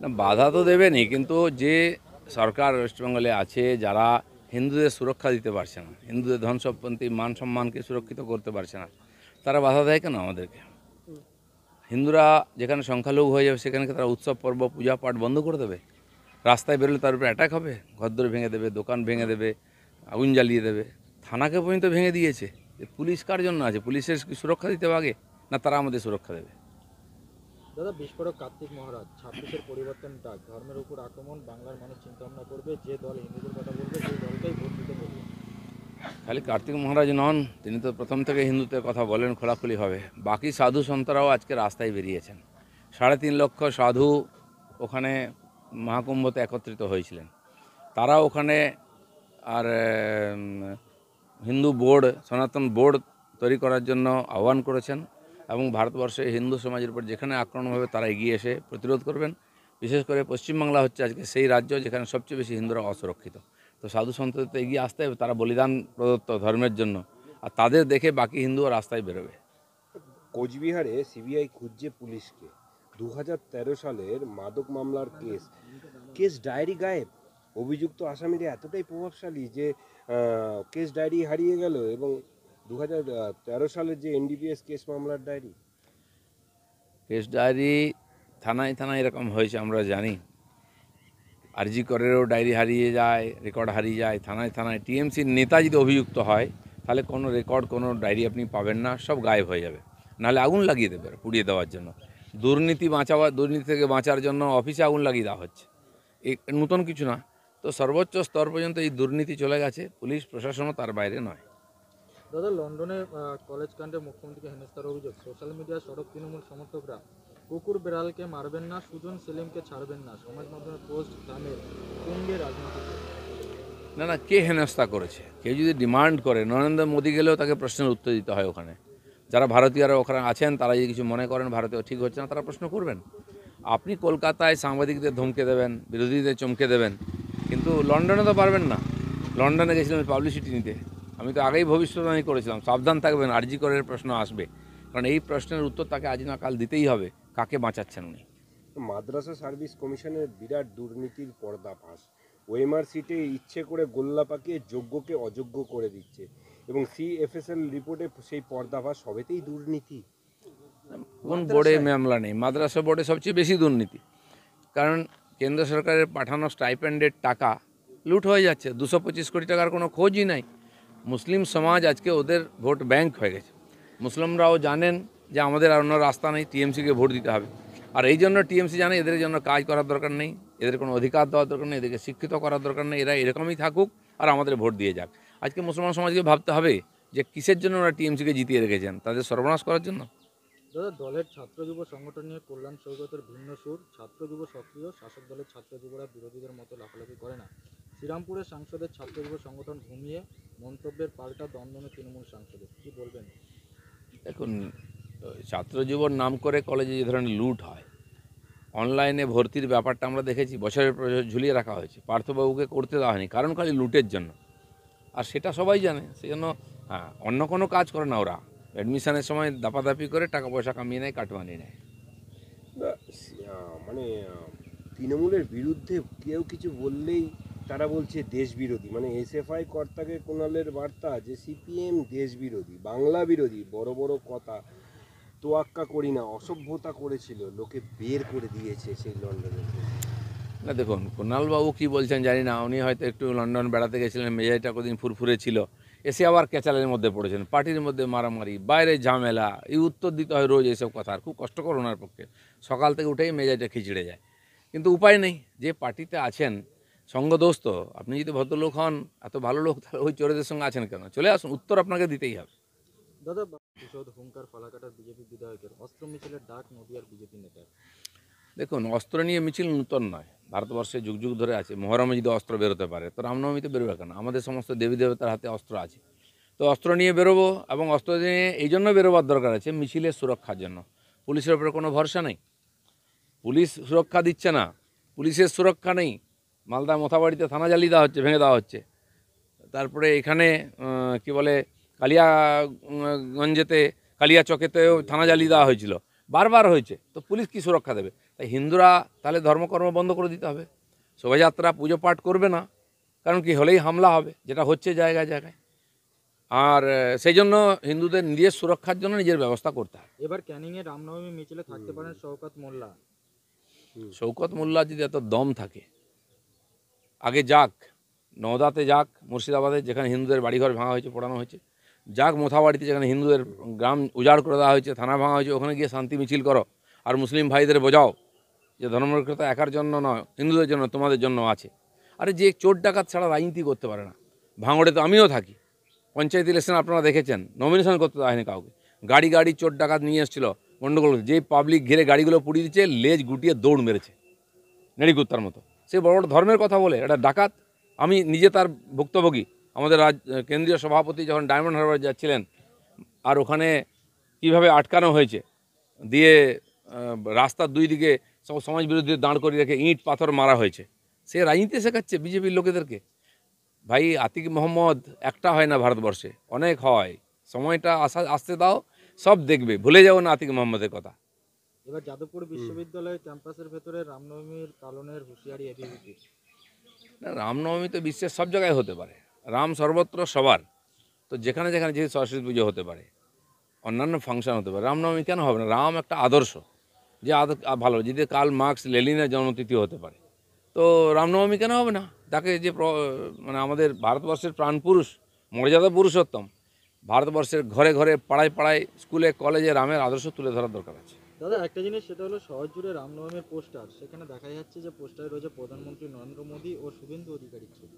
না, বাধা তো দেবেনই, কিন্তু যে সরকার ওয়েস্টবেঙ্গলে আছে, যারা হিন্দুদের সুরক্ষা দিতে পারছে না, হিন্দুদের ধন সম্পত্তি মান সম্মানকে সুরক্ষিত করতে পারছে না, তারা বাধা দেয় কেন আমাদেরকে? হিন্দুরা যেখানে সংখ্যালঘু হয়ে যাবে সেখানে তারা উৎসব পর্ব পূজা পাঠ বন্ধ করে দেবে? রাস্তায় বেরোলে তার উপরে অ্যাটাক হবে, ঘরদোর ভেঙে দেবে, দোকান ভেঙে দেবে, আগুন জ্বালিয়ে দেবে, থানাকে পর্যন্ত ভেঙে দিয়েছে। পুলিশ কার জন্য আছে? পুলিশের কি সুরক্ষা দিতে হবে আগে, না তারা আমাদের সুরক্ষা দেবে? দাদা, বিস্ফোরক কার্তিক মহারাজ 26-এর পরিবর্তন ডাক, ধর্মের উপর আক্রমণ, বাংলার মানুষ চিন্তা ভাবনা করবে, যে দল হিন্দুদের কথা বলবে সেই দলকেই ভোট দিতে বলবে। খালি কার্তিক মহারাজ নন, তিনি তো প্রথম থেকে হিন্দুত্বের কথা বলেন খোলাখুলিভাবে। বাকি সাধু সন্তরাও আজকে রাস্তায় বেরিয়েছেন। 3.5 লক্ষ সাধু ওখানে মহাকুম্ভতে একত্রিত হয়েছিলেন। তারা ওখানে আর হিন্দু বোর্ড, সনাতন বোর্ড তৈরি করার জন্য আহ্বান করেছেন, এবং ভারতবর্ষে হিন্দু সমাজের উপর যেখানে আক্রমণ হবে তারা এগিয়ে এসে প্রতিরোধ করবেন। বিশেষ করে পশ্চিমবাংলা হচ্ছে আজকে সেই রাজ্য যেখানে সবচেয়ে বেশি হিন্দুরা অসুরক্ষিত। তো সাধু সন্তদের তো এগিয়ে আসতে হবে, তারা বলিদান প্রদত্ত ধর্মের জন্য, আর তাদের দেখে বাকি হিন্দুও রাস্তায় বেরোবে। কোচবিহারে সিবিআই খুঁজছে পুলিশকে। 2013 সালের মাদক মামলার কেস ডায়েরি গায়েব। অভিযুক্ত আসামিরা এতটাই প্রভাবশালী যে কেস ডায়েরি হারিয়ে গেল, এবং 2013 সালের যে এনডিপিএস কেস মামলার ডায়েরি। কেস ডায়েরি থানায় থানায় এরকম হয়েছে আমরা জানি। আরজি করেরও ডায়েরি হারিয়ে যায়, রেকর্ড হারিয়ে যায় থানায় থানায়। টিএমসির নেতা যদি অভিযুক্ত হয় তাহলে কোনো রেকর্ড, কোনো ডায়েরি আপনি পাবেন না, সব গায়েব হয়ে যাবে। নাহলে আগুন লাগিয়ে দেবে পুড়িয়ে দেওয়ার জন্য। দুর্নীতি থেকে বাঁচার জন্য অফিসে আগুন লাগিয়ে দেওয়া হচ্ছে, এই নতুন কিছু না। তো সর্বোচ্চ স্তর পর্যন্ত এই দুর্নীতি চলে গেছে, পুলিশ প্রশাসনও তার বাইরে নয়। দাদা, লন্ডনে কলেজ কাণ্ডে মুখ্যমন্ত্রীকে হেনস্থার অভিযোগ, সোশ্যাল মিডিয়া সড়ক তৃণমূল সমর্থকরা কুকুর বেড়ালকে মারবেন না, সুজন সেলিমকে ছাড়বেন না, সমাজ মাধ্যমে পোস্ট গ্রামের তুঙ্গে রাজনীতি। না না, কে হেনস্থা করেছে? কেউ যদি ডিমান্ড করে, নরেন্দ্র মোদী গেলেও তাকে প্রশ্নের উত্তর দিতে হয় ওখানে। যারা ভারতীয়রা ওখানে আছেন তারা যদি কিছু মনে করেন ভারতীয় ঠিক হচ্ছে না, তারা প্রশ্ন করবেন। আপনি কলকাতায় সাংবাদিকদের ধমকে দেবেন, বিরোধীদের চমকে দেবেন, কিন্তু লন্ডনে তো পারবেন না। লন্ডনে গেছিলাম পাবলিসিটি নিতে, আমি তো আগেই ভবিষ্যৎবাণী করেছিলাম সাবধান থাকবেন, আরজি করের প্রশ্ন আসবে। কারণ এই প্রশ্নের উত্তর তাকে আজ না কাল দিতেই হবে, কাকে বাঁচাচ্ছেন উনি। মাদ্রাসা সার্ভিস কমিশনের বিরাট দুর্নীতির পর্দাফাঁস। ওএমআর সিটে ইচ্ছে করে গোল্লা পাকিয়ে যোগ্যকে অযোগ্য করে দিচ্ছে, এবং সিএফএসএল রিপোর্টে সেই পর্দাফাঁস, সবেতেই দুর্নীতি। কোন বোর্ডে মামলা নেই? মাদ্রাসা বোর্ডে সবচেয়ে বেশি দুর্নীতি। কারণ কেন্দ্র সরকারের পাঠানো স্টাইপেন্ডের টাকা লুট হয়ে যাচ্ছে। 225 কোটি টাকার কোনো খোঁজই নাই। মুসলিম সমাজ আজকে ওদের ভোট ব্যাংক হয়ে গেছে। মুসলিমরাও জানেন যে আমাদের আর অন্য রাস্তা নেই, টিএমসিকে ভোট দিতে হবে। আর এই জন্য টিএমসি জানে এদের জন্য কাজ করার দরকার নেই, এদের কোনো অধিকার দেওয়ার দরকার নেই, এদেরকে শিক্ষিত করার দরকার নেই, এরা এরকমই থাকুক আর আমাদের ভোট দিয়ে যাক। আজকে মুসলমান সমাজকে ভাবতে হবে যে কিসের জন্য ওরা টিএমসিকে জিতিয়ে রেখেছেন, তাদের সর্বনাশ করার জন্য। দাদা, দলের ছাত্র যুব সংগঠন নিয়ে কল্যাণ সৌগতের ভিন্ন সুর, ছাত্র যুব সক্রিয়, শাসক দলের ছাত্র যুবরা বিরোধীদের মতো লাফালাফি করে না। শ্রীরামপুরের সাংসদের ছাত্র যুব সংগঠন ঘুমিয়ে, মন্তব্যের পাল্টা দমদমে তৃণমূল সাংসদের, কি বলবেন? দেখুন, ছাত্র জীবন নাম করে কলেজে যে ধরনের লুট হয়, অনলাইনে ভর্তির ব্যাপারটা আমরা দেখেছি, বছরের পর বছর ঝুলিয়ে রাখা হয়েছে, পার্থবাবুকে করতে দেওয়া হয়নি, কারণ খালি লুটের জন্য। আর সেটা সবাই জানে, সেই জন্য অন্য কোনো কাজ করে না ওরা। অ্যাডমিশনের সময় দাপাদাপি করে টাকা পয়সা কামিয়ে নেয়, কাটমানি নেয়। মানে তৃণমূলের বিরুদ্ধে কেউ কিছু বললেই তারা বলছে দেশ বিরোধী। মানে এসএফআই কর্তাকে কোনালের বার্তা যে সিপিএম দেশ বিরোধী, বাংলা বিরোধী, বড় বড় কথা তোয়াক্কা করি না, অসভ্যতা করেছিল, লোকে বের করে দিয়েছে সেই লন্ডনে। না দেখুন, কুণালবাবু কী বলছেন জানি না, উনি হয়তো একটু লন্ডন বেড়াতে গেছিলেন, মেজাজটা কদিন ফুরফুরে ছিল, এসে আবার ক্যাচালের মধ্যে পড়েছেন, পার্টির মধ্যে মারামারি, বাইরে ঝামেলা, এই উত্তর দিতে হয় রোজ এইসব কথা, আর খুব কষ্টকর ওনার পক্ষে। সকাল থেকে উঠেই মেজাজটা খিচড়ে যায়, কিন্তু উপায় নেই। যে পার্টিতে আছেন সঙ্গদোস্ত, আপনি যদি ভদ্রলোক হন, এত ভালো লোক, তাহলে ওই চোরেদের সঙ্গে আছেন কেন? চলে আসুন, উত্তর আপনাকে দিতেই হবে। দাদা, প্রতিশোধ হুঙ্কার ফালাকাটার বিজেপি বিধায়কের, অস্ত্র মিছিলের ডাক নদিয়ার বিজেপি নেতার। দেখুন, অস্ত্র নিয়ে মিছিল নূতন নয়, ভারতবর্ষে যুগ যুগ ধরে আছে। মহরমে যদি অস্ত্র বেরোতে পারে তো রামনবমীতে বেরোবে কেন? আমাদের সমস্ত দেবী দেবতার হাতে অস্ত্র আছে, তো অস্ত্র নিয়ে বেরোবো। এবং অস্ত্র নিয়ে এই জন্য বেরোবার দরকার আছে, মিছিলের সুরক্ষার জন্য। পুলিশের উপরে কোনো ভরসা নেই, পুলিশ সুরক্ষা দিচ্ছে না, পুলিশের সুরক্ষা নেই। মালদা মোথাবাড়িতে থানা জ্বালিয়ে দেওয়া হচ্ছে, ভেঙে দেওয়া হচ্ছে। তারপরে এখানে কি বলে, কালিয়াগঞ্জেতে, কালিয়া চকেতেও থানা জ্বালিয়ে দেওয়া হয়েছিল, বারবার হয়েছে। তো পুলিশ কি সুরক্ষা দেবে? তাই হিন্দুরা তাহলে ধর্মকর্ম বন্ধ করে দিতে হবে, শোভাযাত্রা পুজো পাঠ করবে না, কারণ কি হলেই হামলা হবে, যেটা হচ্ছে জায়গায় জায়গায়। আর সেই জন্য হিন্দুদের নিজের সুরক্ষার জন্য নিজের ব্যবস্থা করতে হবে। এবার ক্যানিংয়ে রামনবমী মিছিলে থাকতে পারেন শওকত মোল্লা। শওকত মোল্লা যদি এত দম থাকে, আগে যাক, নওদাতে যাক, মুর্শিদাবাদে যেখানে হিন্দুদের বাড়িঘর ভাঙা হয়েছে, পোড়ানো হয়েছে, যাক মোথাবাড়িতে যেখানে হিন্দুদের গ্রাম উজাড় করে দেওয়া হয়েছে, থানা ভাঙা হয়েছে, ওখানে গিয়ে শান্তি মিছিল করো আর মুসলিম ভাইদের বোঝাও যে ধর্মনিরপেক্ষতা একার জন্য নয়, হিন্দুদের জন্য, তোমাদের জন্য আছে। আরে যে চোর ডাকাত ছাড়া রাজনীতি করতে পারে না। ভাঙড়ে তো আমিও থাকি, পঞ্চায়েত ইলেকশন আপনারা দেখেছেন, নমিনেশন করতে দেওয়া হয়নি কাউকে, গাড়ি গাড়ি চোর ডাকাত নিয়ে এসেছিল গণ্ডগোল, যে পাবলিক ঘিরে গাড়িগুলো পুড়িয়ে দিচ্ছে, লেজ গুটিয়ে দৌড় মেরেছে নেড়িকুত্তার মতো। সে বড় বড় ধর্মের কথা বলে, এটা ডাকাত। আমি নিজে তার ভুক্তভোগী। আমাদের কেন্দ্রীয় সভাপতি যখন ডায়মন্ড হারবার যাচ্ছিলেন, আর ওখানে কিভাবে আটকানো হয়েছে, দিয়ে রাস্তার দুই দিকে সব সমাজ বিরোধী দাঁড় করিয়ে রেখে ইঁট পাথর মারা হয়েছে, সে রাজনীতি শেখাচ্ছে বিজেপির লোকেদেরকে। ভাই, আতিক মোহাম্মদ একটা হয় না ভারতবর্ষে, অনেক হয়। সময়টা আসতে দাও, সব দেখবে, ভুলে যাও না আতিক মোহাম্মদের কথা। এবার যাদবপুর বিশ্ববিদ্যালয়ের ক্যাম্পাসের ভেতরে রামনবমীর পালনের হুঁশিয়ারি এবিভিপি। না, রামনবমী তো বিশ্বের সব জায়গায় হতে পারে, রাম সর্বত্র সবার। তো যেখানে যেখানে যেহেতু সরস্বতী পুজো হতে পারে, অন্যান্য ফাংশন হতে পারে, রামনবমী কেন হবে না? রাম একটা আদর্শ, যে ভালো, যদি কার্ল মার্কস লেনিনের জন্মতিথি হতে পারে, তো রামনবমী কেন হবে না? তাকে যে মানে আমাদের ভারতবর্ষের প্রাণপুরুষ, মর্যাদা পুরুষোত্তম, ভারতবর্ষের ঘরে ঘরে পাড়ায় পাড়ায় স্কুলে কলেজে রামের আদর্শ তুলে ধরার দরকার আছে। দাদা, একটা জিনিস, সেটা হলো শহর জুড়ে রামনবমীর পোস্টার, সেখানে দেখা যাচ্ছে যে পোস্টারে রয়েছে প্রধানমন্ত্রী নরেন্দ্র মোদী ও শুভেন্দু অধিকারীর ছবি।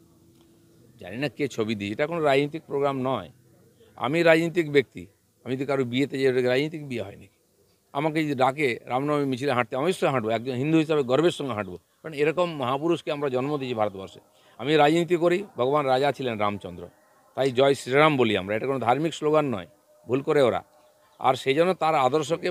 জানি না কে ছবি দিই, এটা কোনো রাজনৈতিক প্রোগ্রাম নয়। আমি রাজনৈতিক ব্যক্তি, আমি তো কারো বিয়েতে যে রাজনৈতিক বিয়ে হয় নাকি? আমাকে যদি ডাকে রামনবমী মিছিলে হাঁটতে, আমি অবশ্যই হাঁটবো, একজন হিন্দু হিসাবে গর্বের সঙ্গে হাঁটবো, কারণ এরকম মহাপুরুষকে আমরা জন্ম দিয়েছি ভারতবর্ষে। আমি রাজনীতি করি, ভগবান রাজা ছিলেন রামচন্দ্র, তাই জয় শ্রীরাম বলি আমরা, এটা কোনো ধার্মিক স্লোগান নয়, ভুল করে ওরা। আর সেই জন্য তার আদর্শকে